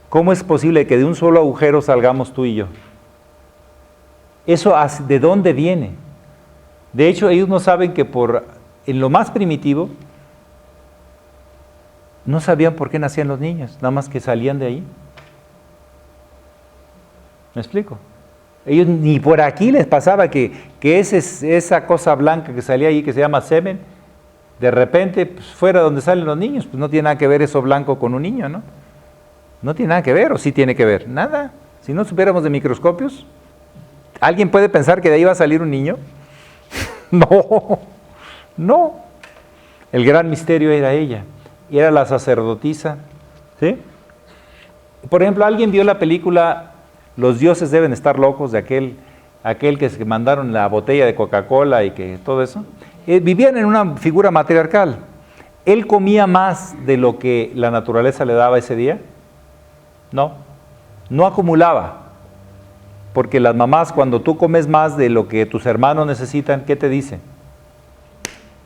¿Cómo es posible que de un solo agujero salgamos tú y yo? ¿Eso de dónde viene? De hecho, ellos no saben que en lo más primitivo, no sabían por qué nacían los niños, nada más que salían de ahí. ¿Me explico? Ellos ni por aquí les pasaba que esa cosa blanca que salía ahí, que se llama semen, de repente, pues, fuera donde salen los niños, pues no tiene nada que ver eso blanco con un niño, ¿no? No tiene nada que ver, ¿o sí tiene que ver? Nada. Si no supiéramos de microscopios, ¿alguien puede pensar que de ahí va a salir un niño? No, no. El gran misterio era ella, y era la sacerdotisa, ¿sí? Por ejemplo, ¿alguien vio la película Los dioses deben estar locos, de aquel que se mandaron la botella de Coca-Cola y que todo eso? Vivían en una figura matriarcal. ¿Él comía más de lo que la naturaleza le daba ese día? No, no acumulaba. Porque las mamás, cuando tú comes más de lo que tus hermanos necesitan, ¿qué te dicen?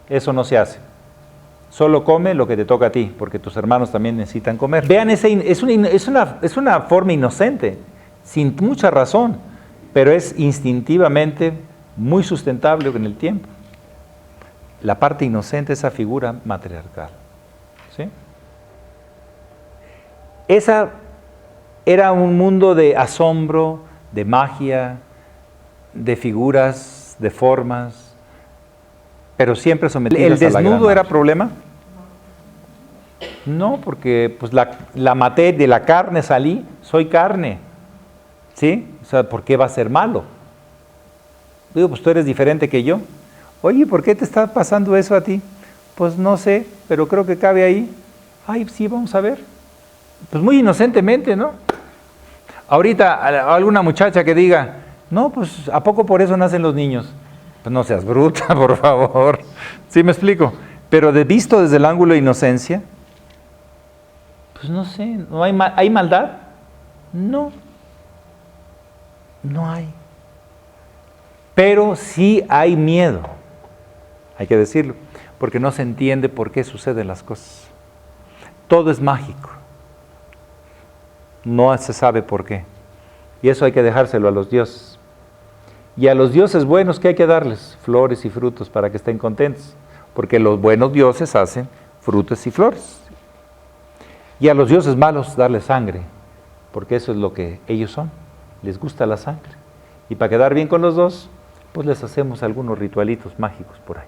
Eso no se hace. Solo come lo que te toca a ti, porque tus hermanos también necesitan comer. Vean, es una forma inocente, sin mucha razón, pero es instintivamente muy sustentable en el tiempo. La parte inocente, esa figura matriarcal, ¿sí? Esa era un mundo de asombro, de magia, de figuras, de formas, pero siempre sometidas a la gran magia. ¿El desnudo era problema? No, porque pues la materia, de la carne salí, soy carne, ¿sí? O sea, ¿por qué va a ser malo? Digo, pues tú eres diferente que yo. Oye, ¿por qué te está pasando eso a ti? Pues no sé, pero creo que cabe ahí. Ay, sí, vamos a ver. Pues muy inocentemente, ¿no? Ahorita alguna muchacha que diga, no, pues ¿a poco por eso nacen los niños? Pues no seas bruta, por favor. ¿Sí me explico? Pero visto desde el ángulo de inocencia, pues no sé, ¿no hay maldad? No, no hay. Pero sí hay miedo, hay que decirlo, porque no se entiende por qué suceden las cosas. Todo es mágico. No se sabe por qué. Y eso hay que dejárselo a los dioses. Y a los dioses buenos, ¿qué hay que darles? Flores y frutos para que estén contentos. Porque los buenos dioses hacen frutos y flores. Y a los dioses malos, darles sangre. Porque eso es lo que ellos son. Les gusta la sangre. Y para quedar bien con los dos, pues les hacemos algunos ritualitos mágicos por ahí.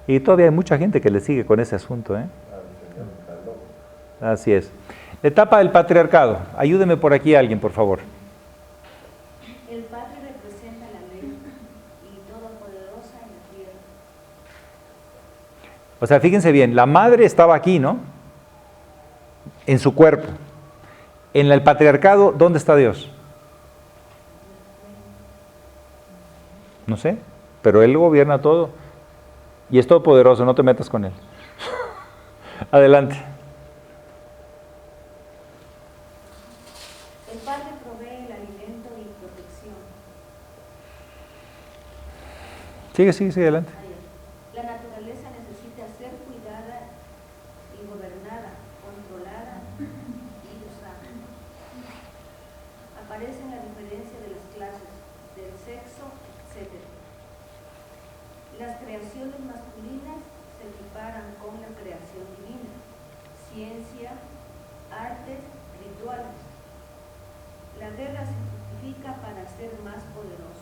Y todavía hay mucha gente que le sigue con ese asunto, ¿eh? Así es. Etapa del patriarcado. Ayúdeme por aquí alguien, por favor. El Padre representa la ley y todopoderosa en la tierra. O sea, fíjense bien, la madre estaba aquí, ¿no? En su cuerpo. En el patriarcado, ¿dónde está Dios? No sé, pero Él gobierna todo. Y es todopoderoso, no te metas con Él. Adelante. El Padre provee el alimento y protección. Sigue, adelante. La naturaleza necesita ser cuidada y gobernada, controlada y usada. Aparece la diferencia de las clases, del sexo, etc. Las creaciones masculinas se equiparan con la creación divina, ciencia, artes, rituales. La guerra se justifica para ser más poderoso.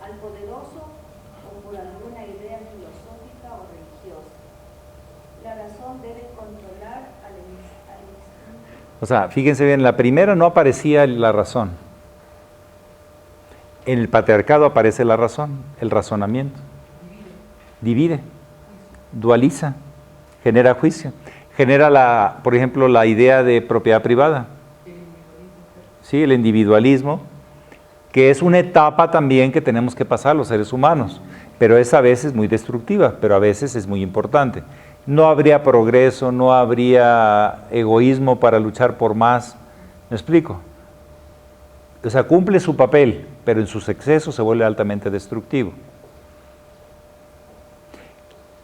Al poderoso o por alguna idea filosófica o religiosa. La razón debe controlar al instinto. O sea, fíjense bien, la primera no aparecía la razón. En el patriarcado aparece la razón, el razonamiento. Divide, dualiza, genera juicio. Genera, por ejemplo, la idea de propiedad privada. Sí, el individualismo, que es una etapa también que tenemos que pasar los seres humanos, pero es a veces muy destructiva, pero a veces es muy importante. No habría progreso, no habría egoísmo para luchar por más. ¿Me explico? O sea, cumple su papel, pero en sus excesos se vuelve altamente destructivo.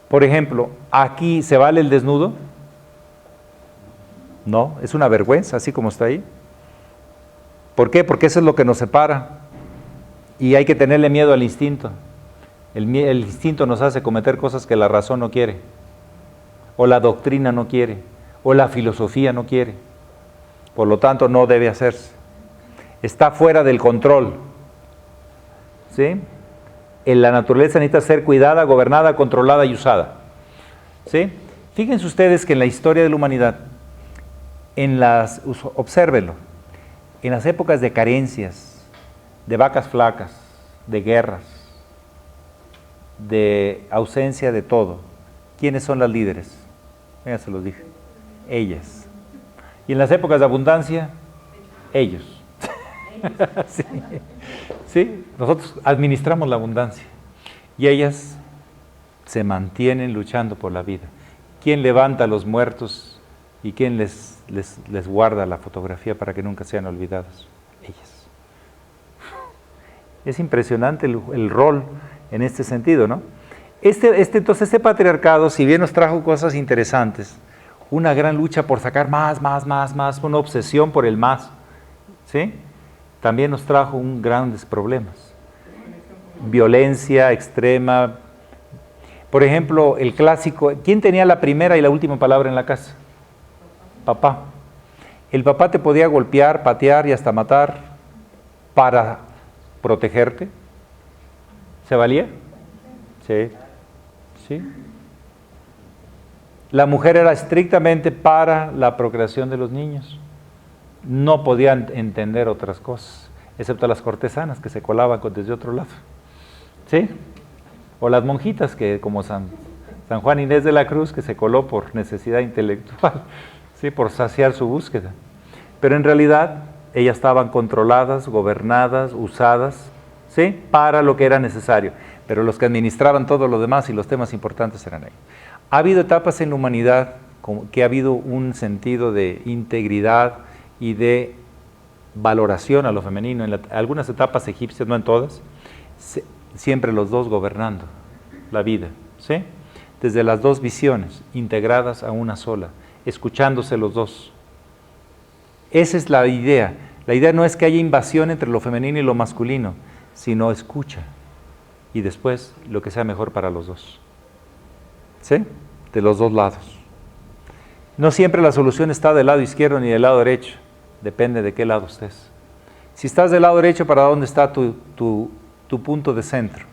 Por ejemplo, aquí ¿se vale el desnudo? No, es una vergüenza, así como está ahí. ¿Por qué? Porque eso es lo que nos separa. Y hay que tenerle miedo al instinto. El instinto nos hace cometer cosas que la razón no quiere, o la doctrina no quiere, o la filosofía no quiere. Por lo tanto, no debe hacerse. Está fuera del control. ¿Sí? En la naturaleza necesita ser cuidada, gobernada, controlada y usada. ¿Sí? Fíjense ustedes que en la historia de la humanidad, obsérvenlo, en las épocas de carencias, de vacas flacas, de guerras, de ausencia de todo, ¿quiénes son las líderes? Ya se los dije, ellas. Y en las épocas de abundancia, ellos. Sí. Sí, nosotros administramos la abundancia y ellas se mantienen luchando por la vida. ¿Quién levanta a los muertos y quién les guarda la fotografía para que nunca sean olvidados? Ellas. Es impresionante el rol en este sentido, ¿no? Entonces, este patriarcado, si bien nos trajo cosas interesantes, una gran lucha por sacar más, una obsesión por el más, ¿sí? También nos trajo grandes problemas. Violencia extrema. Por ejemplo, el clásico, ¿quién tenía la primera y la última palabra en la casa? Papá. El papá te podía golpear, patear y hasta matar para protegerte. ¿Se valía? Sí. Sí. La mujer era estrictamente para la procreación de los niños. No podían entender otras cosas, excepto las cortesanas que se colaban desde otro lado. ¿Sí? O las monjitas que, como San Juan Inés de la Cruz, que se coló por necesidad intelectual, ¿sí? Por saciar su búsqueda. Pero en realidad ellas estaban controladas, gobernadas, usadas, ¿sí? Para lo que era necesario. Pero los que administraban todo lo demás y los temas importantes eran ellos. Ha habido etapas en la humanidad que ha habido un sentido de integridad y de valoración a lo femenino. En algunas etapas egipcias, no en todas, siempre los dos gobernando la vida, ¿sí? Desde las dos visiones, integradas a una sola, escuchándose los dos. Esa es la idea. La idea no es que haya invasión entre lo femenino y lo masculino, sino escucha, y después lo que sea mejor para los dos. ¿Sí? De los dos lados. No siempre la solución está del lado izquierdo ni del lado derecho. Depende de qué lado estés. Si estás del lado derecho, ¿para dónde está tu punto de centro?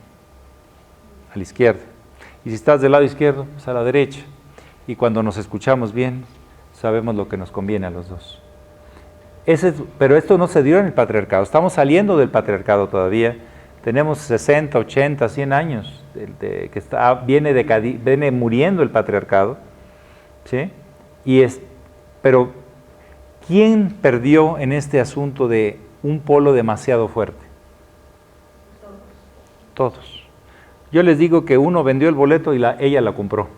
A la izquierda. Y si estás del lado izquierdo, pues a la derecha. Y cuando nos escuchamos bien, sabemos lo que nos conviene a los dos. Pero esto no se dio en el patriarcado. Estamos saliendo del patriarcado todavía. Tenemos 60, 80, 100 años que viene muriendo el patriarcado. ¿Sí? Pero ¿quién perdió en este asunto de un polo demasiado fuerte? Todos. Yo les digo que uno vendió el boleto y ella la compró.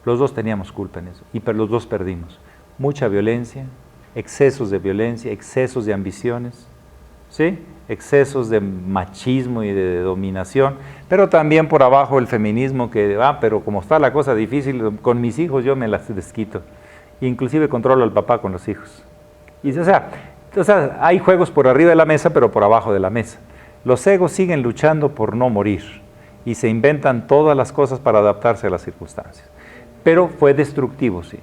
Los dos teníamos culpa en eso, pero los dos perdimos. Mucha violencia, excesos de violencia, excesos de ambiciones, ¿sí? Excesos de machismo y de dominación, pero también por abajo el feminismo pero como está la cosa difícil, con mis hijos yo me las desquito. Inclusive controlo al papá con los hijos. O sea, hay juegos por arriba de la mesa, pero por abajo de la mesa. Los egos siguen luchando por no morir y se inventan todas las cosas para adaptarse a las circunstancias. Pero fue destructivo, sí.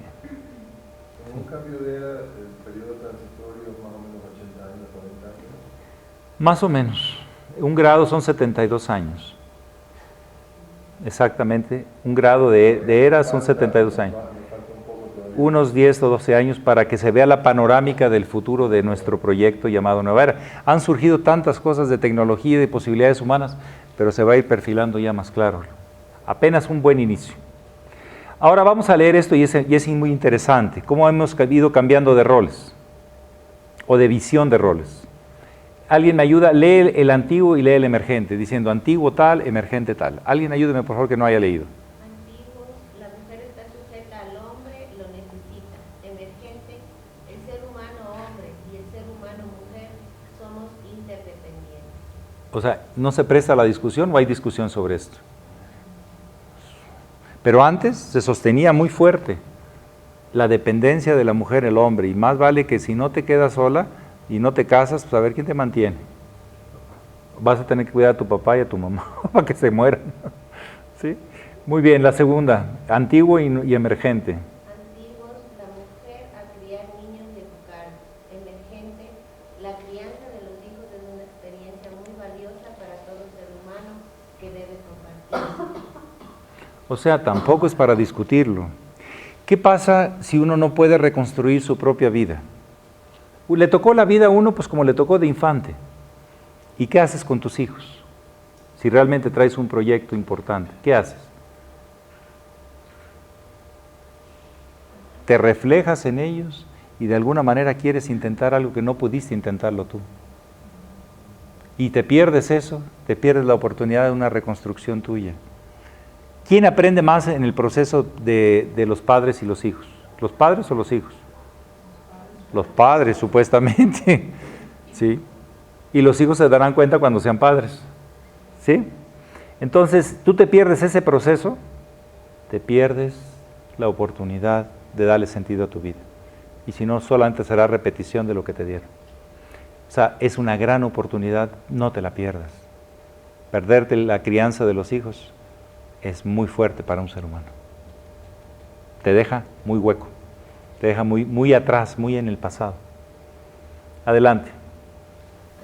¿Un cambio de era el periodo transitorio más o menos 80 años, 40 años? Más o menos. Un grado son 72 años. Exactamente. Un grado de era son 72 años. Unos 10 o 12 años para que se vea la panorámica del futuro de nuestro proyecto llamado Nueva Era. Han surgido tantas cosas de tecnología y de posibilidades humanas, pero se va a ir perfilando ya más claro. Apenas un buen inicio. Ahora vamos a leer esto y es muy interesante, cómo hemos ido cambiando de roles, o de visión de roles. Alguien me ayuda, lee el antiguo y lee el emergente, diciendo antiguo tal, emergente tal. Alguien ayúdeme por favor que no haya leído. Antiguo, la mujer está sujeta al hombre, lo necesita. Emergente, el ser humano hombre y el ser humano mujer somos interdependientes. O sea, ¿no se presta a la discusión o hay discusión sobre esto? Pero antes se sostenía muy fuerte. la dependencia de la mujer en el hombre, y más vale que si no te quedas sola y no te casas, pues a ver quién te mantiene. Vas a tener que cuidar a tu papá y a tu mamá para que se mueran. ¿Sí? Muy bien, la segunda, antiguo y emergente. Antiguos, la mujer a criar niños y educar. Emergente, la crianza de los hijos es una experiencia muy valiosa para todo ser humano que debe compartir. O sea, tampoco es para discutirlo. ¿Qué pasa si uno no puede reconstruir su propia vida? Le tocó la vida a uno pues como le tocó de infante. ¿Y qué haces con tus hijos? Si realmente traes un proyecto importante, ¿qué haces? Te reflejas en ellos y de alguna manera quieres intentar algo que no pudiste intentarlo tú. Y te pierdes eso, te pierdes la oportunidad de una reconstrucción tuya. ¿Quién aprende más en el proceso de los padres y los hijos? ¿Los padres o los hijos? Los padres, supuestamente. ¿Sí? Y los hijos se darán cuenta cuando sean padres. ¿Sí? Entonces, tú te pierdes ese proceso, te pierdes la oportunidad de darle sentido a tu vida. Y si no, solamente será repetición de lo que te dieron. O sea, es una gran oportunidad, no te la pierdas. Perderte la crianza de los hijos es muy fuerte para un ser humano. Te deja muy hueco, te deja muy atrás, muy en el pasado. Adelante.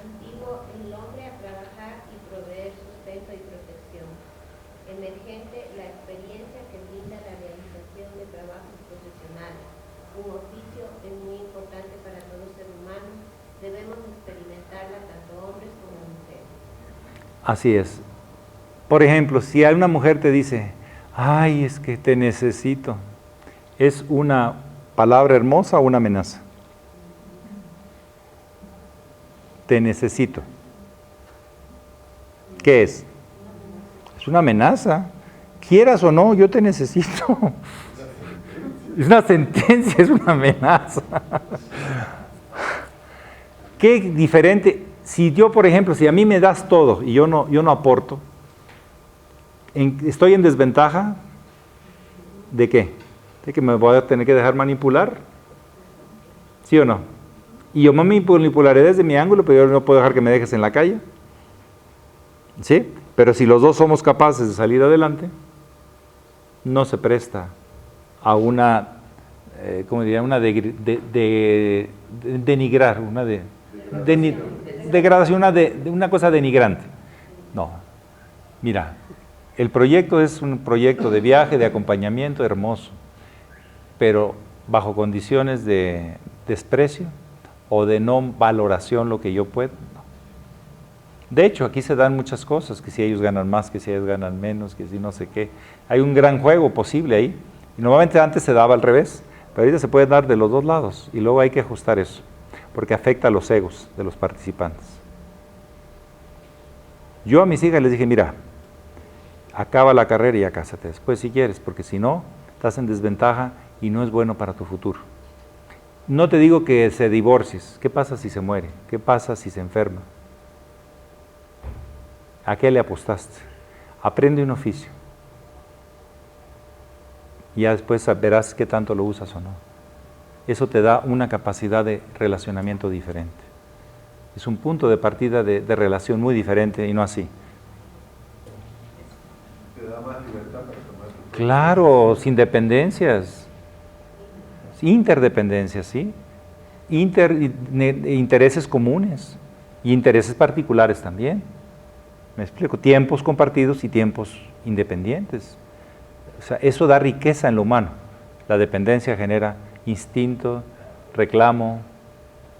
Antiguo, el hombre a trabajar y proveer sustento y protección. Emergente, la experiencia que brinda la realización de trabajos profesionales. Un oficio es muy importante para todo ser humano. Debemos experimentarla tanto hombres como mujeres. Así es. Por ejemplo, si una mujer te dice, ay, es que te necesito, ¿es una palabra hermosa o una amenaza? Te necesito. ¿Qué es? Es una amenaza. Quieras o no, yo te necesito. Es una sentencia, es una amenaza. Qué diferente. Si yo, por ejemplo, si a mí me das todo y yo no aporto, ¿estoy en desventaja? ¿De qué? ¿De que me voy a tener que dejar manipular? ¿Sí o no? Y yo me manipularé desde mi ángulo, pero yo no puedo dejar que me dejes en la calle. ¿Sí? Pero si los dos somos capaces de salir adelante, no se presta a una, ¿cómo diría? Una denigrar, una degradación, una cosa denigrante. No. Mira, el proyecto es un proyecto de viaje, de acompañamiento hermoso, pero bajo condiciones de desprecio o de no valoración lo que yo puedo. No. De hecho, aquí se dan muchas cosas, que si ellos ganan más, que si ellos ganan menos, que si no sé qué. Hay un gran juego posible ahí. Y normalmente antes se daba al revés, pero ahorita se puede dar de los dos lados y luego hay que ajustar eso, porque afecta a los egos de los participantes. Yo a mis hijas les dije, mira, acaba la carrera y ya cásate después si quieres, porque si no, estás en desventaja y no es bueno para tu futuro. No te digo que se divorcies. ¿Qué pasa si se muere? ¿Qué pasa si se enferma? ¿A qué le apostaste? Aprende un oficio. Y ya después verás qué tanto lo usas o no. Eso te da una capacidad de relacionamiento diferente. Es un punto de partida de relación muy diferente y no así. Te da más libertad para tomar tu... Claro, sin dependencias. Interdependencias, ¿sí? Intereses comunes y intereses particulares también. ¿Me explico? Tiempos compartidos y tiempos independientes. O sea, eso da riqueza en lo humano. La dependencia genera instinto, reclamo,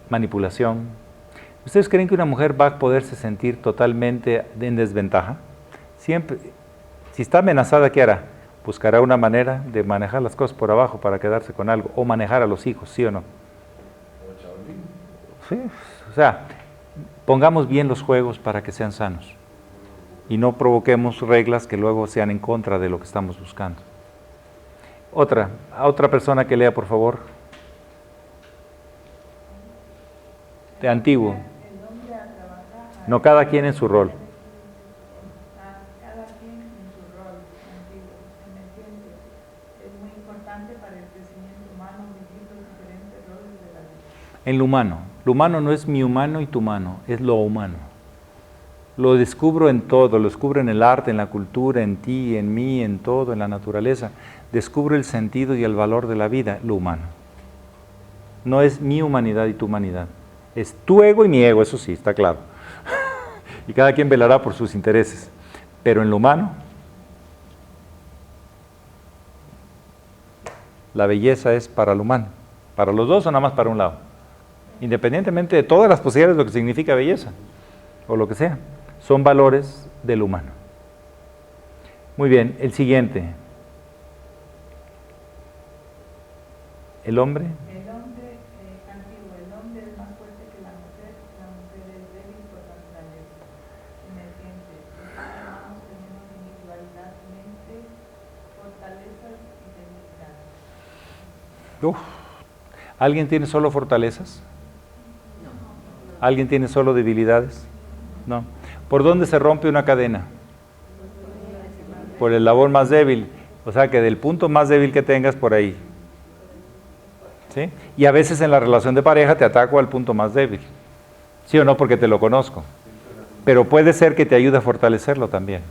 manipulación. ¿Ustedes creen que una mujer va a poderse sentir totalmente en desventaja? Siempre, si está amenazada, ¿qué hará? Buscará una manera de manejar las cosas por abajo para quedarse con algo, o manejar a los hijos, ¿sí o no? Sí, o sea, pongamos bien los juegos para que sean sanos y no provoquemos reglas que luego sean en contra de lo que estamos buscando. Otra persona que lea, por favor. De antiguo. No, cada quien en su rol. Cada quien en su rol antiguo, emergente. Es muy importante para el crecimiento humano en lo humano. Lo humano no es mi humano y tu humano, es lo humano. Lo descubro en todo, lo descubro en el arte, en la cultura, en ti, en mí, en todo, en la naturaleza. Descubro el sentido y el valor de la vida, lo humano. No es mi humanidad y tu humanidad. Es tu ego y mi ego, eso sí, está claro. Y cada quien velará por sus intereses. Pero en lo humano, la belleza es para lo humano. ¿Para los dos o nada más para un lado? Independientemente de todas las posibilidades de lo que significa belleza, o lo que sea, son valores del humano. Muy bien, el siguiente. ¿El hombre? El hombre antiguo, el hombre es más fuerte que la mujer es débil por naturaleza, emergente. Los seres humanos tenemos individualmente fortalezas y debilidades. ¿Alguien tiene solo fortalezas? ¿Alguien tiene solo debilidades? No. ¿Por dónde se rompe una cadena? Por el eslabón más débil. O sea que del punto más débil que tengas, por ahí. ¿Sí? Y a veces en la relación de pareja te ataco al punto más débil. ¿Sí o no? Porque te lo conozco. Pero puede ser que te ayude a fortalecerlo también.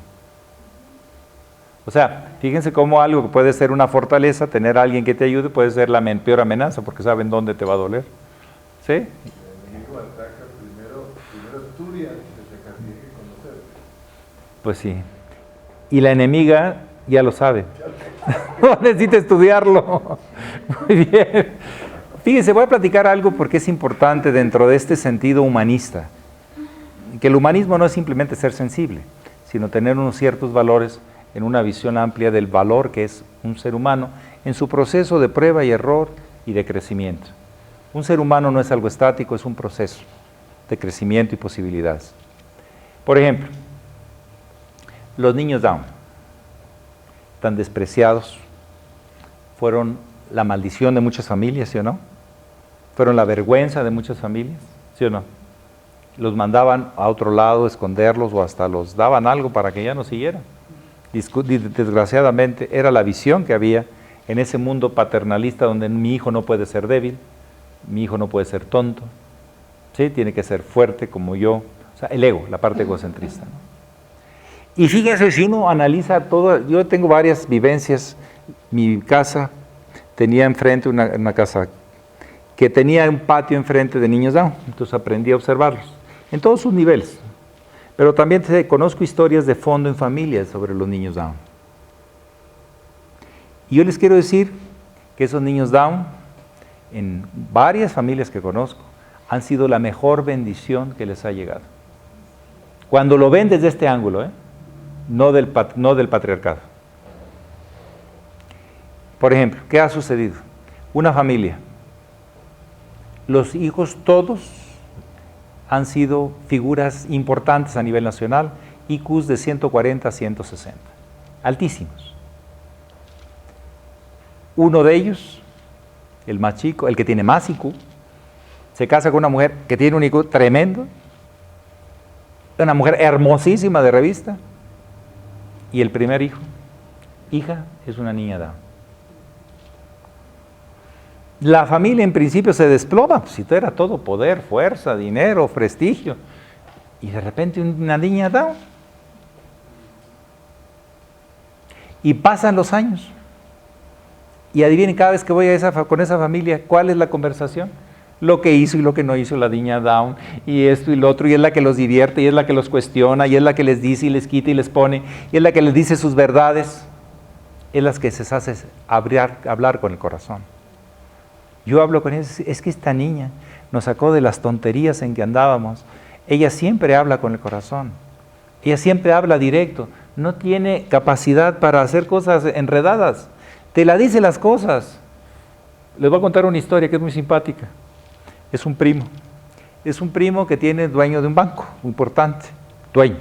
O sea, fíjense cómo algo que puede ser una fortaleza, tener a alguien que te ayude, puede ser la peor amenaza, porque saben dónde te va a doler. ¿Sí? El enemigo ataca primero estudia antes de atacar, tiene que conocerte. Pues sí. Y la enemiga ya lo sabe. No necesita estudiarlo. Muy bien. Fíjense, voy a platicar algo porque es importante dentro de este sentido humanista. Que el humanismo no es simplemente ser sensible, sino tener unos ciertos valores en una visión amplia del valor que es un ser humano en su proceso de prueba y error y de crecimiento. Un ser humano no es algo estático, es un proceso de crecimiento y posibilidades. Por ejemplo, los niños Down, tan despreciados, fueron la maldición de muchas familias, ¿sí o no? Fueron la vergüenza de muchas familias, ¿sí o no? Los mandaban a otro lado, esconderlos, o hasta los daban algo para que ya no siguieran. Desgraciadamente era la visión que había en ese mundo paternalista donde mi hijo no puede ser débil, mi hijo no puede ser tonto, ¿sí? Tiene que ser fuerte como yo, o sea, el ego, la parte egocentrista, ¿no? Y fíjense, si uno analiza todo, yo tengo varias vivencias. Mi casa tenía enfrente una casa que tenía un patio enfrente de niños Down, entonces aprendí a observarlos en todos sus niveles. Pero también conozco historias de fondo en familias sobre los niños Down. Y yo les quiero decir que esos niños Down, en varias familias que conozco, han sido la mejor bendición que les ha llegado. Cuando lo ven desde este ángulo, no del patriarcado. Por ejemplo, ¿qué ha sucedido? Una familia, los hijos todos han sido figuras importantes a nivel nacional, IQs de 140 a 160, altísimos. Uno de ellos, el más chico, el que tiene más IQ, se casa con una mujer que tiene un IQ tremendo, una mujer hermosísima de revista, y el primer hija, es una niña Down. La familia en principio se desploma, pues si era todo poder, fuerza, dinero, prestigio, y de repente una niña Down. Y pasan los años, y adivinen, cada vez que voy con esa familia, ¿cuál es la conversación? Lo que hizo y lo que no hizo la niña Down, y esto y lo otro, y es la que los divierte, y es la que los cuestiona, y es la que les dice y les quita y les pone, y es la que les dice sus verdades, es la que se hace hablar con el corazón. Yo hablo con ella, es que esta niña nos sacó de las tonterías en que andábamos, ella siempre habla con el corazón, ella siempre habla directo, no tiene capacidad para hacer cosas enredadas, te la dice las cosas. Les voy a contar una historia que es muy simpática. Es un primo que tiene dueño de un banco importante, dueño.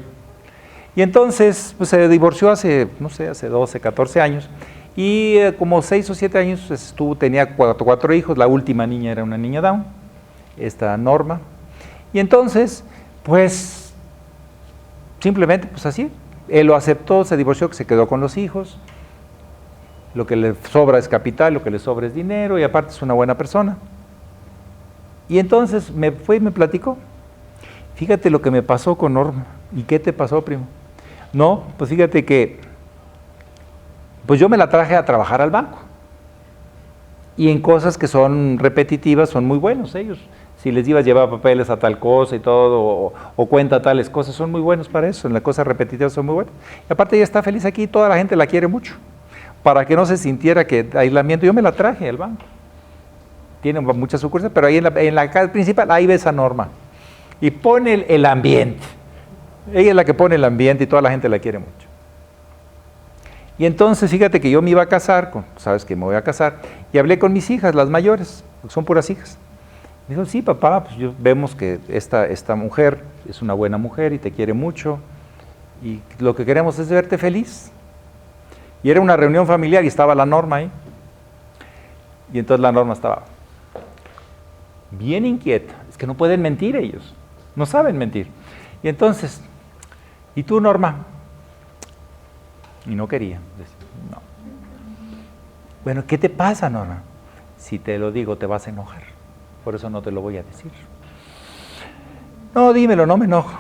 Y entonces pues, se divorció hace 12, 14 años, y como 6 o 7 años tenía cuatro hijos, la última niña era una niña Down, esta Norma, y entonces, pues, simplemente, pues así, él lo aceptó, se divorció, se quedó con los hijos, lo que le sobra es capital, lo que le sobra es dinero, y aparte es una buena persona. Y entonces me fue y me platicó. Fíjate lo que me pasó con Norma. ¿Y qué te pasó, primo? No, pues fíjate que pues yo me la traje a trabajar al banco. Y en cosas que son repetitivas son muy buenos ellos. Si les ibas a llevar papeles a tal cosa y todo, o cuenta tales cosas, son muy buenos para eso. En las cosas repetitivas son muy buenos. Y aparte ella está feliz aquí, toda la gente la quiere mucho. Para que no se sintiera que aislamiento, yo me la traje al banco. Tiene muchas sucursales, pero ahí en la casa principal, ahí ves a Norma. Y pone el ambiente. Ella es la que pone el ambiente y toda la gente la quiere mucho. Y entonces, fíjate que yo me iba a casar, sabes que me voy a casar, y hablé con mis hijas, las mayores, son puras hijas. Me dijo, sí, papá, pues vemos que esta mujer es una buena mujer y te quiere mucho, y lo que queremos es verte feliz. Y era una reunión familiar y estaba la Norma ahí. Y entonces la Norma estaba bien inquieta. Es que no pueden mentir ellos, no saben mentir. Y entonces, ¿y tú, Norma? Y no quería. No. Bueno, ¿qué te pasa, Norma? Si te lo digo, te vas a enojar. Por eso no te lo voy a decir. No, dímelo, no me enojo.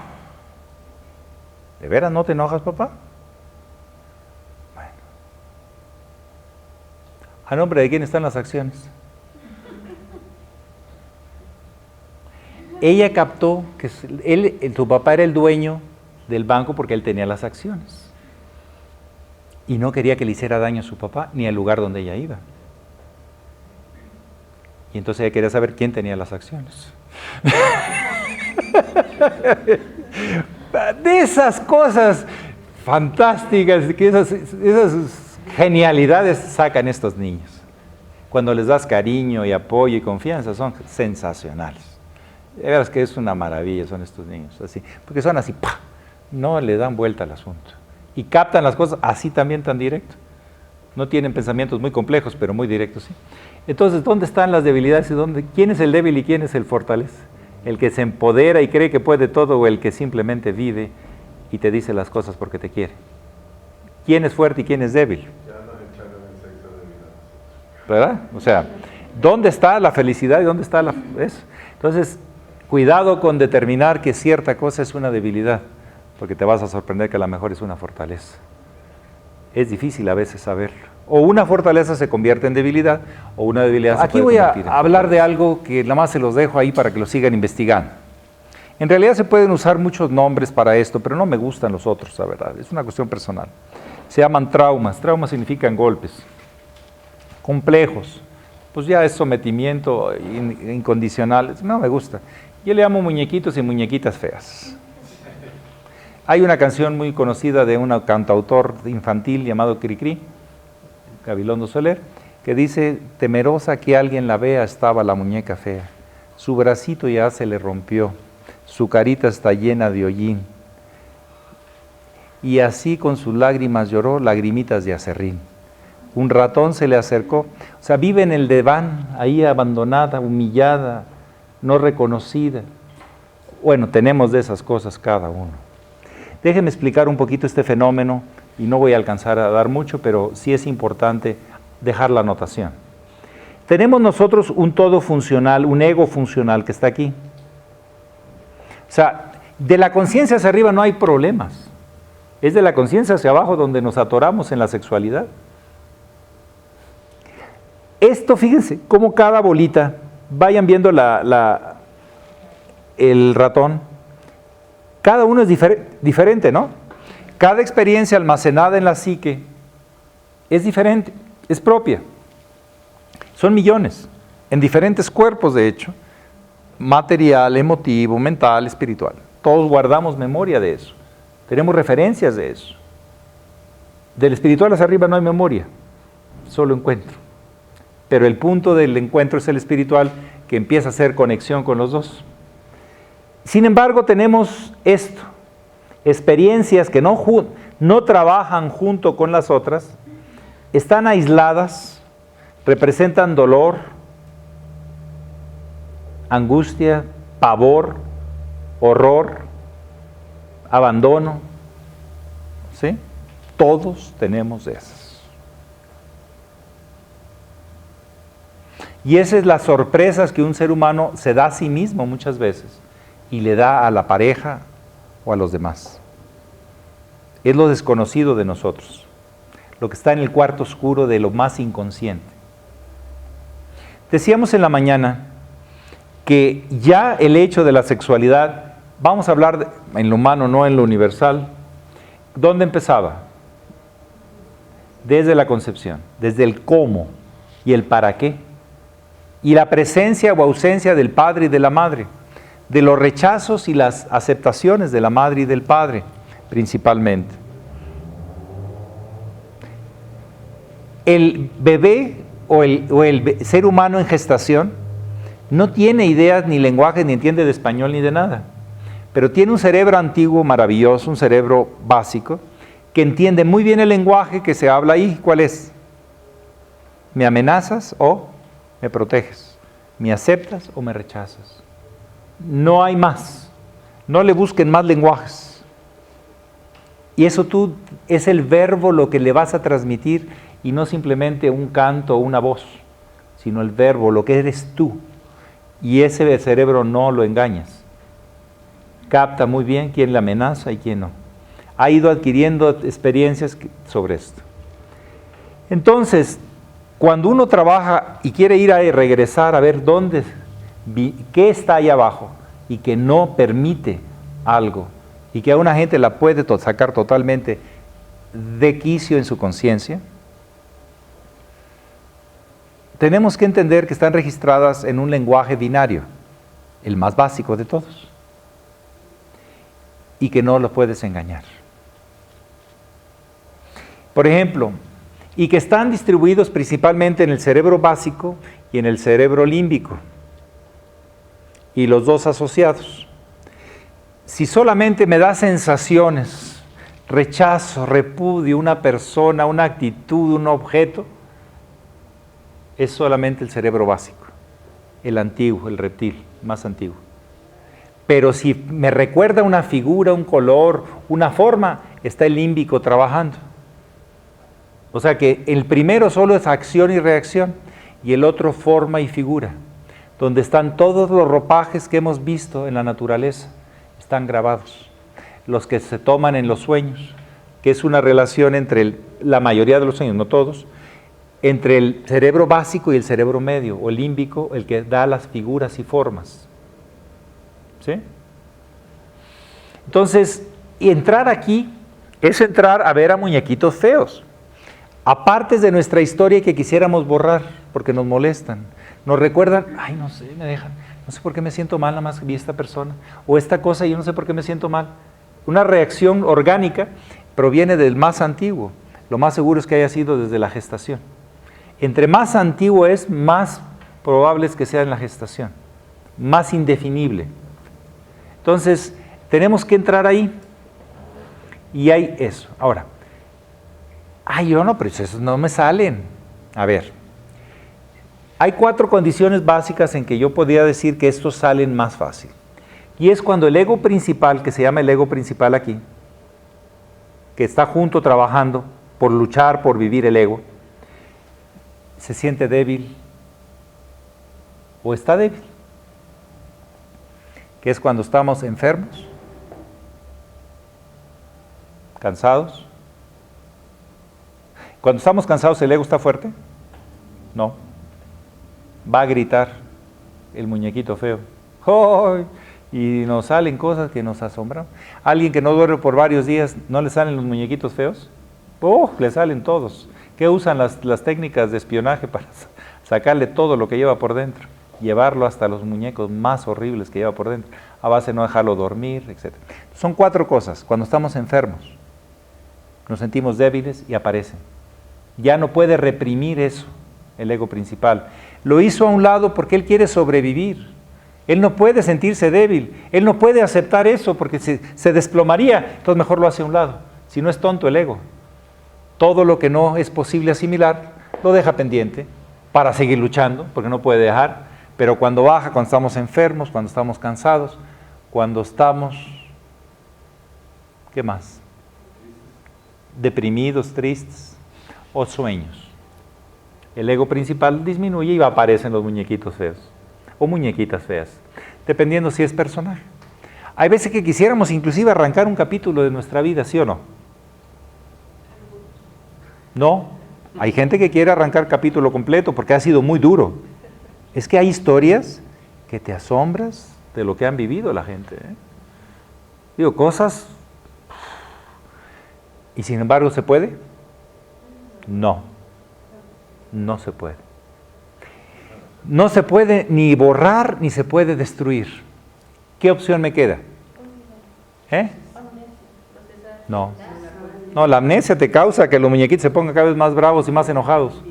¿De veras no te enojas, papá? Bueno. ¿A nombre de quién están las acciones? Ella captó que su papá era el dueño del banco porque él tenía las acciones. Y no quería que le hiciera daño a su papá ni al lugar donde ella iba. Y entonces ella quería saber quién tenía las acciones. De esas cosas fantásticas, que esas genialidades sacan estos niños. Cuando les das cariño y apoyo y confianza, son sensacionales. De veras que es una maravilla, son estos niños, así, porque son así, ¡pah! No le dan vuelta al asunto. Y captan las cosas así también tan directo. No tienen pensamientos muy complejos, pero muy directos, sí. Entonces, ¿dónde están las debilidades y quién es el débil y quién es el fortaleza? ¿El que se empodera y cree que puede todo o el que simplemente vive y te dice las cosas porque te quiere? ¿Quién es fuerte y quién es débil? Ya nos echaron el sexo de vida. ¿Verdad? O sea, ¿dónde está la felicidad y dónde está eso? Entonces, cuidado con determinar que cierta cosa es una debilidad, porque te vas a sorprender que a lo mejor es una fortaleza. Es difícil a veces saberlo. O una fortaleza se convierte en debilidad, o una debilidad se puede convertir en fortaleza. Aquí voy a hablar de algo que nada más se los dejo ahí para que lo sigan investigando. En realidad se pueden usar muchos nombres para esto, pero no me gustan los otros, la verdad. Es una cuestión personal. Se llaman traumas. Traumas significan golpes. Complejos. Pues ya es sometimiento incondicional. No me gusta. Yo le llamo muñequitos y muñequitas feas. Hay una canción muy conocida de un cantautor infantil llamado Cricri, Gabilondo Soler, que dice, temerosa que alguien la vea estaba la muñeca fea, su bracito ya se le rompió, su carita está llena de hollín, y así con sus lágrimas lloró, lagrimitas de acerrín. Un ratón se le acercó, o sea, vive en el desván, ahí abandonada, humillada, no reconocida. Bueno, tenemos de esas cosas cada uno. Déjenme explicar un poquito este fenómeno, y no voy a alcanzar a dar mucho, pero sí es importante dejar la anotación. Tenemos nosotros un todo funcional, un ego funcional que está aquí. O sea, de la conciencia hacia arriba no hay problemas. Es de la conciencia hacia abajo donde nos atoramos en la sexualidad. Esto, fíjense, como cada bolita, vayan viendo el ratón, cada uno es diferente, ¿no? Cada experiencia almacenada en la psique es diferente, es propia. Son millones, en diferentes cuerpos, de hecho, material, emotivo, mental, espiritual. Todos guardamos memoria de eso, tenemos referencias de eso. Del espiritual hacia arriba no hay memoria, solo encuentro. Pero el punto del encuentro es el espiritual, que empieza a hacer conexión con los dos. Sin embargo, tenemos esto, experiencias que no trabajan junto con las otras, están aisladas, representan dolor, angustia, pavor, horror, abandono, ¿sí? Todos tenemos esas. Y esa es las sorpresas que un ser humano se da a sí mismo muchas veces y le da a la pareja o a los demás. Es lo desconocido de nosotros, lo que está en el cuarto oscuro de lo más inconsciente. Decíamos en la mañana que ya el hecho de la sexualidad, vamos a hablar en lo humano, no en lo universal, ¿dónde empezaba? Desde la concepción, desde el cómo y el para qué, y la presencia o ausencia del padre y de la madre, de los rechazos y las aceptaciones de la madre y del padre, principalmente. El bebé o el ser humano en gestación no tiene ideas ni lenguaje, ni entiende de español ni de nada, pero tiene un cerebro antiguo maravilloso, un cerebro básico, que entiende muy bien el lenguaje que se habla ahí. ¿Cuál es? ¿Me amenazas o me proteges? ¿Me aceptas o me rechazas? No hay más. No le busquen más lenguajes. Y eso tú, es el verbo lo que le vas a transmitir, y no simplemente un canto o una voz, sino el verbo, lo que eres tú. Y ese cerebro no lo engañas. Capta muy bien quién le amenaza y quién no. Ha ido adquiriendo experiencias sobre esto. Entonces, cuando uno trabaja y quiere ir a regresar a ver qué está ahí abajo y que no permite algo y que a una gente la puede sacar totalmente de quicio en su conciencia, tenemos que entender que están registradas en un lenguaje binario, el más básico de todos, y que no lo puedes engañar. Por ejemplo, y que están distribuidos principalmente en el cerebro básico y en el cerebro límbico, y los dos asociados. Si solamente me da sensaciones, rechazo, repudio, una persona, una actitud, un objeto, es solamente el cerebro básico, el antiguo, el reptil, más antiguo. Pero si me recuerda una figura, un color, una forma, está el límbico trabajando. O sea que el primero solo es acción y reacción, y el otro forma y figura, donde están todos los ropajes que hemos visto en la naturaleza, están grabados. Los que se toman en los sueños, que es una relación entre la mayoría de los sueños, no todos, entre el cerebro básico y el cerebro medio, o el límbico, el que da las figuras y formas. ¿Sí? Entonces, entrar aquí es entrar a ver a muñequitos feos, a partes de nuestra historia que quisiéramos borrar porque nos molestan, nos recuerdan, ay, no sé, me dejan, no sé por qué me siento mal, nada más vi esta persona, o esta cosa y yo no sé por qué me siento mal. Una reacción orgánica proviene del más antiguo, lo más seguro es que haya sido desde la gestación. Entre más antiguo es, más probable es que sea en la gestación, más indefinible. Entonces, tenemos que entrar ahí, y hay eso. Ahora, yo no, pero esos no me salen. A ver, hay 4 condiciones básicas en que yo podría decir que estos salen más fácil. Y es cuando el ego principal, que se llama el ego principal aquí, que está junto trabajando por luchar, por vivir el ego, se siente débil o está débil, que es cuando estamos enfermos, cansados. Cuando estamos cansados, ¿el ego está fuerte? No. Va a gritar el muñequito feo. ¡Oh! Y nos salen cosas que nos asombran. Alguien que no duerme por varios días, ¿no le salen los muñequitos feos? ¡Oh! Le salen todos. ¿Qué usan las técnicas de espionaje para sacarle todo lo que lleva por dentro? Llevarlo hasta los muñecos más horribles que lleva por dentro, a base de no dejarlo dormir, etc. Son 4 cosas. Cuando estamos enfermos, nos sentimos débiles y aparecen. Ya no puede reprimir eso, el ego principal. Lo hizo a un lado porque él quiere sobrevivir. Él no puede sentirse débil, él no puede aceptar eso porque se desplomaría, entonces mejor lo hace a un lado. Si no es tonto el ego. Todo lo que no es posible asimilar, lo deja pendiente para seguir luchando, porque no puede dejar, pero cuando baja, cuando estamos enfermos, cuando estamos cansados, cuando estamos, ¿qué más? Deprimidos, tristes, o sueños. El ego principal disminuye y aparecen los muñequitos feos o muñequitas feas, dependiendo si es personaje. Hay veces que quisiéramos inclusive arrancar un capítulo de nuestra vida, ¿sí o no? No, hay gente que quiere arrancar capítulo completo porque ha sido muy duro. Es que hay historias que te asombras de lo que han vivido la gente, ¿eh? Digo, cosas... ¿Y sin embargo se puede? No, no se puede. No se puede ni borrar ni se puede destruir. ¿Qué opción me queda? ¿Eh? No. No, la amnesia te causa que los muñequitos se pongan cada vez más bravos y más enojados.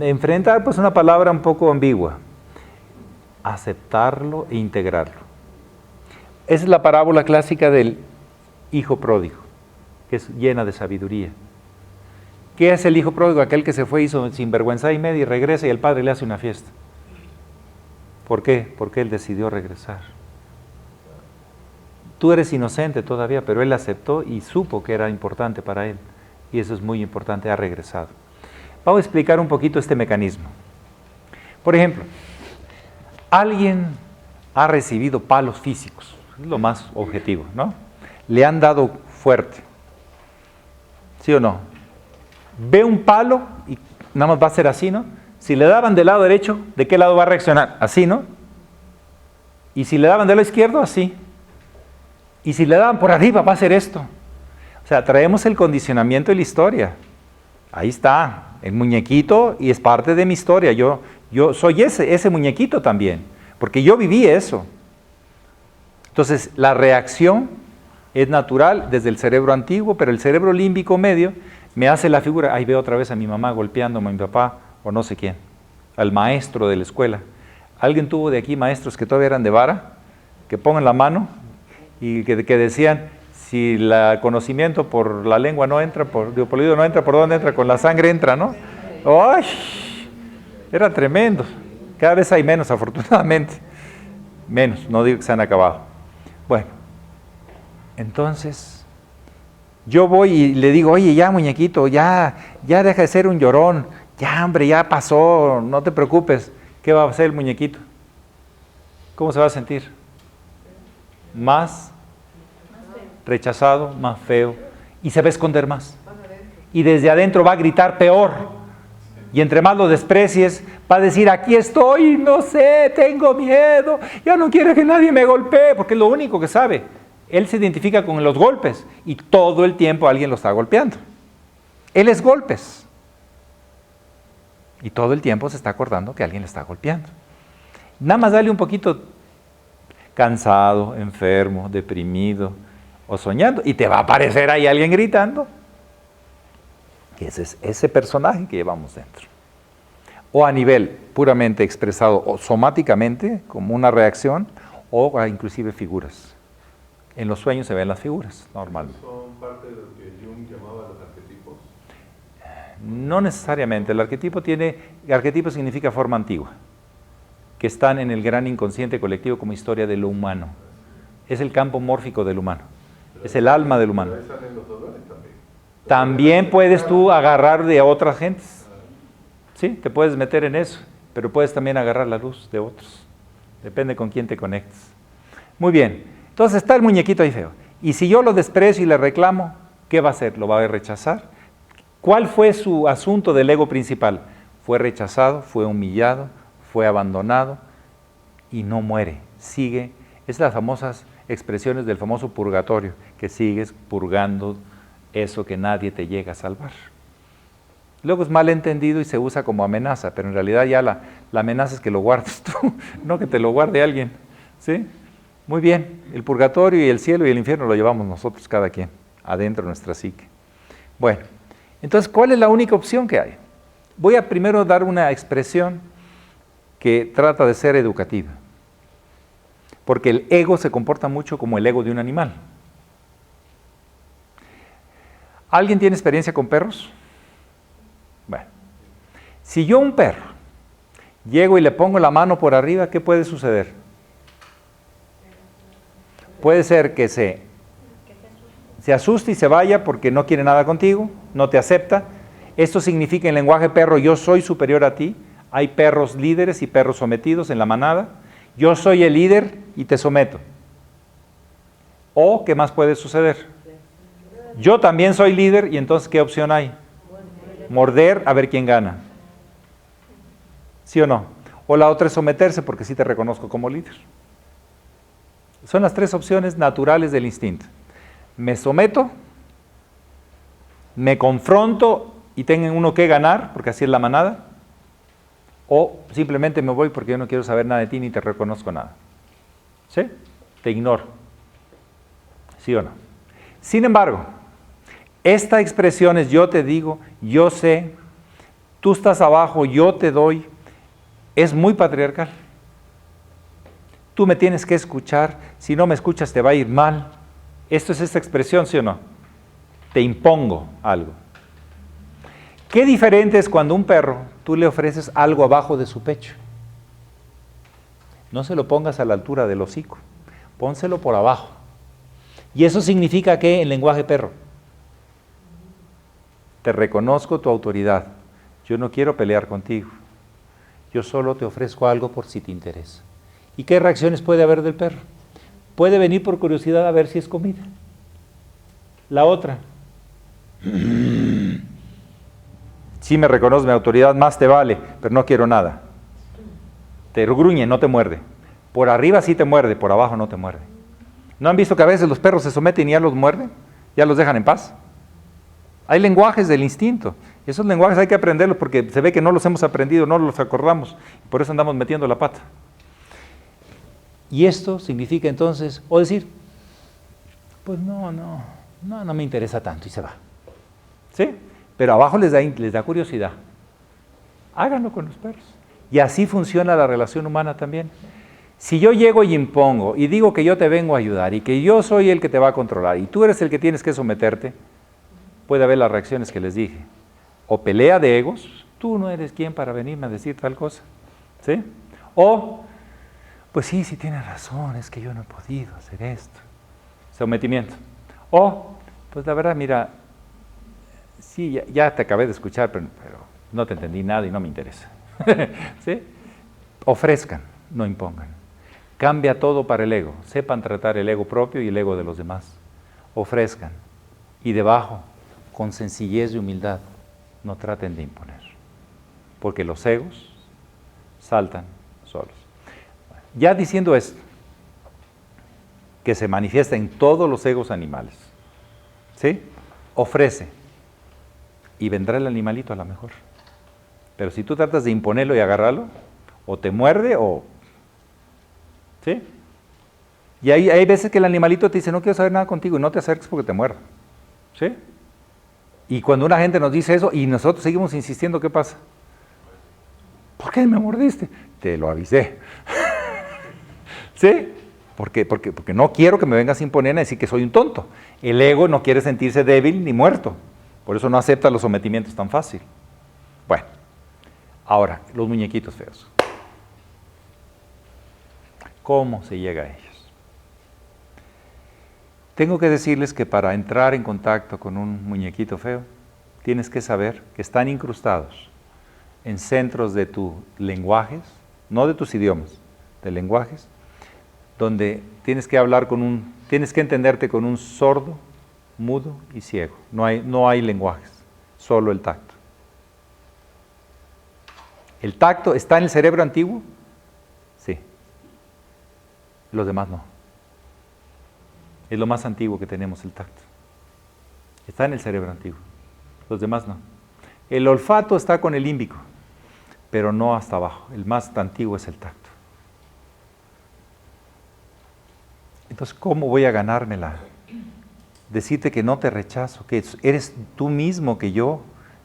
Enfrentar, pues, una palabra un poco ambigua. Aceptarlo e integrarlo. Esa es la parábola clásica del hijo pródigo, que es llena de sabiduría. ¿Qué es el hijo pródigo? Aquel que se fue, hizo sinvergüenza y media y regresa y el padre le hace una fiesta. ¿Por qué? Porque él decidió regresar. Tú eres inocente todavía, pero él aceptó y supo que era importante para él. Y eso es muy importante, ha regresado. Vamos a explicar un poquito este mecanismo. Por ejemplo, alguien ha recibido palos físicos, es lo más objetivo, ¿no? Le han dado fuerte, ¿sí o no? Ve un palo y nada más va a ser así, ¿no? Si le daban del lado derecho, ¿de qué lado va a reaccionar? Así, ¿no? Y si le daban del lado izquierdo, así. Y si le daban por arriba, va a hacer esto. O sea, traemos el condicionamiento de la historia. Ahí está, el muñequito, y es parte de mi historia. Yo soy ese muñequito también, porque yo viví eso. Entonces, la reacción es natural desde el cerebro antiguo, pero el cerebro límbico medio me hace la figura. Ahí veo otra vez a mi mamá golpeándome, a mi papá, o no sé quién, al maestro de la escuela. ¿Alguien tuvo de aquí maestros que todavía eran de vara? Que pongan la mano y que decían, si el conocimiento por la lengua no entra, por el oído no entra, ¿por dónde entra? Con la sangre entra, ¿no? ¡Ay! Era tremendo. Cada vez hay menos, afortunadamente. Menos, no digo que se han acabado. Bueno, entonces, yo voy y le digo, oye, ya muñequito, ya deja de ser un llorón, ya hombre, ya pasó, no te preocupes. ¿Qué va a hacer el muñequito? ¿Cómo se va a sentir? Más rechazado, más feo, y se va a esconder más. Y desde adentro va a gritar peor. Y entre más lo desprecies, va a decir, aquí estoy, no sé, tengo miedo, ya no quiero que nadie me golpee, porque es lo único que sabe. Él se identifica con los golpes y todo el tiempo alguien lo está golpeando. Él es golpes. Y todo el tiempo se está acordando que alguien le está golpeando. Nada más dale un poquito cansado, enfermo, deprimido o soñando y te va a aparecer ahí alguien gritando. Que ese es ese personaje que llevamos dentro. O a nivel puramente expresado o somáticamente, como una reacción, o inclusive figuras. En los sueños se ven las figuras, normalmente. ¿Son parte de lo que Jung llamaba los arquetipos? No necesariamente. El arquetipo significa forma antigua, que están en el gran inconsciente colectivo como historia de lo humano. Es el campo mórfico del humano. Es el alma del humano. Pero ahí salen los dolores también. También puedes tú agarrar de otras gentes. Sí, te puedes meter en eso, pero puedes también agarrar la luz de otros. Depende con quién te conectes. Muy bien. Entonces está el muñequito ahí feo. Y si yo lo desprecio y le reclamo, ¿qué va a hacer? ¿Lo va a rechazar? ¿Cuál fue su asunto del ego principal? Fue rechazado, fue humillado, fue abandonado y no muere. Sigue. Es las famosas expresiones del famoso purgatorio, que sigues purgando eso que nadie te llega a salvar. Luego es mal entendido y se usa como amenaza, pero en realidad ya la amenaza es que lo guardes tú, no que te lo guarde alguien. ¿Sí? Muy bien, el purgatorio y el cielo y el infierno lo llevamos nosotros cada quien, adentro de nuestra psique. Bueno, entonces, ¿cuál es la única opción que hay? Voy a primero dar una expresión que trata de ser educativa, porque el ego se comporta mucho como el ego de un animal. ¿Alguien tiene experiencia con perros? Bueno, si yo a un perro llego y le pongo la mano por arriba, ¿qué puede suceder? Puede ser que se se asuste y se vaya porque no quiere nada contigo, no te acepta. Esto significa en lenguaje perro, yo soy superior a ti. Hay perros líderes y perros sometidos en la manada. Yo soy el líder y te someto. O, ¿qué más puede suceder? Yo también soy líder y entonces, ¿qué opción hay? Morder a ver quién gana. ¿Sí o no? O la otra es someterse porque sí te reconozco como líder. Son las tres opciones naturales del instinto. Me someto, me confronto y tengo uno que ganar, porque así es la manada, o simplemente me voy porque yo no quiero saber nada de ti ni te reconozco nada. ¿Sí? Te ignoro. ¿Sí o no? Sin embargo, esta expresión es yo te digo, yo sé, tú estás abajo, yo te doy, es muy patriarcal. Tú me tienes que escuchar, si no me escuchas te va a ir mal. Esto es esta expresión, ¿sí o no? Te impongo algo. Qué diferente es cuando un perro tú le ofreces algo abajo de su pecho. No se lo pongas a la altura del hocico, pónselo por abajo. Y eso significa que en lenguaje perro, te reconozco tu autoridad, yo no quiero pelear contigo, yo solo te ofrezco algo por si te interesa. ¿Y qué reacciones puede haber del perro? Puede venir por curiosidad a ver si es comida. La otra, si me reconoce mi autoridad, más te vale, pero no quiero nada. Te gruñe, no te muerde. Por arriba sí te muerde, por abajo no te muerde. ¿No han visto que a veces los perros se someten y ya los muerden? ¿Ya los dejan en paz? Hay lenguajes del instinto. Esos lenguajes hay que aprenderlos porque se ve que no los hemos aprendido, no los acordamos. Por eso andamos metiendo la pata. Y esto significa entonces, o decir, pues no me interesa tanto y se va. ¿Sí? Pero abajo les da curiosidad. Háganlo con los perros. Y así funciona la relación humana también. Si yo llego y impongo y digo que yo te vengo a ayudar y que yo soy el que te va a controlar y tú eres el que tienes que someterte, puede haber las reacciones que les dije. O pelea de egos, tú no eres quien para venirme a decir tal cosa. ¿Sí? O, pues sí tienes razón, es que yo no he podido hacer esto. Sometimiento. O, pues la verdad, mira, sí, ya te acabé de escuchar, pero no te entendí nada y no me interesa. ¿Sí? Ofrezcan, no impongan. Cambia todo para el ego. Sepan tratar el ego propio y el ego de los demás. Ofrezcan. Y debajo, con sencillez y humildad, no traten de imponer. Porque los egos saltan solos. Ya diciendo esto, que se manifiesta en todos los egos animales, ¿sí? Ofrece. Y vendrá el animalito a lo mejor. Pero si tú tratas de imponerlo y agarrarlo, o te muerde o... ¿Sí? Y hay veces que el animalito te dice, no quiero saber nada contigo, y no te acerques porque te muerde. ¿Sí? Y cuando una gente nos dice eso, y nosotros seguimos insistiendo, ¿qué pasa? ¿Por qué me mordiste? Te lo avisé. ¿Sí? Porque no quiero que me vengas a imponer a decir que soy un tonto. El ego no quiere sentirse débil ni muerto. Por eso no acepta los sometimientos tan fácil. Bueno, ahora, los muñequitos feos. ¿Cómo se llega a ellos? Tengo que decirles que para entrar en contacto con un muñequito feo, tienes que saber que están incrustados en centros de tus lenguajes, no de tus idiomas, de lenguajes, donde tienes que hablar tienes que entenderte con un sordo, mudo y ciego. No hay lenguajes, solo el tacto. ¿El tacto está en el cerebro antiguo? Sí. Los demás no. Es lo más antiguo que tenemos, el tacto. Está en el cerebro antiguo. Los demás no. El olfato está con el límbico, pero no hasta abajo. El más antiguo es el tacto. Entonces, ¿cómo voy a ganármela? Decirte que no te rechazo, que eres tú mismo, que yo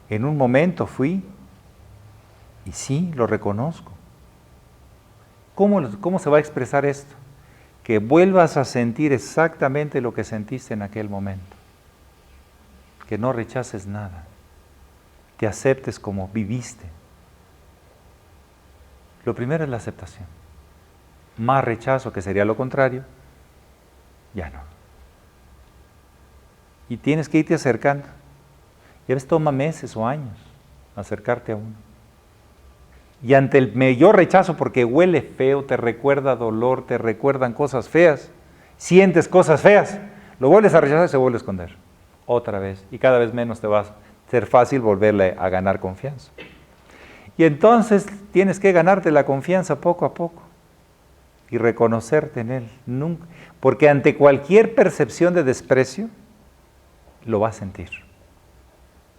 en un momento fui, y sí, lo reconozco. ¿Cómo se va a expresar esto? Que vuelvas a sentir exactamente lo que sentiste en aquel momento. Que no rechaces nada. Te aceptes como viviste. Lo primero es la aceptación. Más rechazo, que sería lo contrario, ya no. Y tienes que irte acercando. Y a veces toma meses o años acercarte a uno. Y ante el mayor rechazo, porque huele feo, te recuerda dolor, te recuerdan cosas feas, sientes cosas feas, lo vuelves a rechazar y se vuelve a esconder. Otra vez. Y cada vez menos te va a ser fácil volverle a ganar confianza. Y entonces tienes que ganarte la confianza poco a poco y reconocerte en él. Nunca, porque ante cualquier percepción de desprecio, lo va a sentir.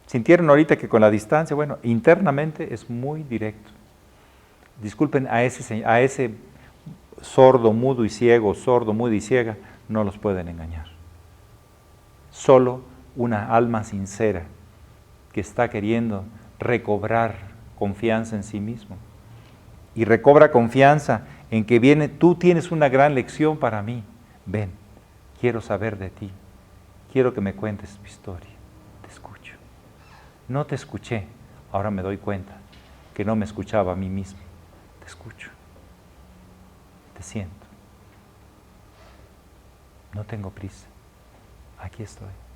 Sintieron ahorita que con la distancia, bueno, internamente es muy directo. Disculpen, a ese sordo, mudo y ciego, sordo, mudo y ciega, no los pueden engañar. Solo una alma sincera que está queriendo recobrar confianza en sí mismo. Y recobra confianza en que viene, tú tienes una gran lección para mí. Ven, quiero saber de ti. Quiero que me cuentes tu historia. Te escucho. No te escuché, ahora me doy cuenta que no me escuchaba a mí mismo. Te escucho. Te siento. No tengo prisa. Aquí estoy.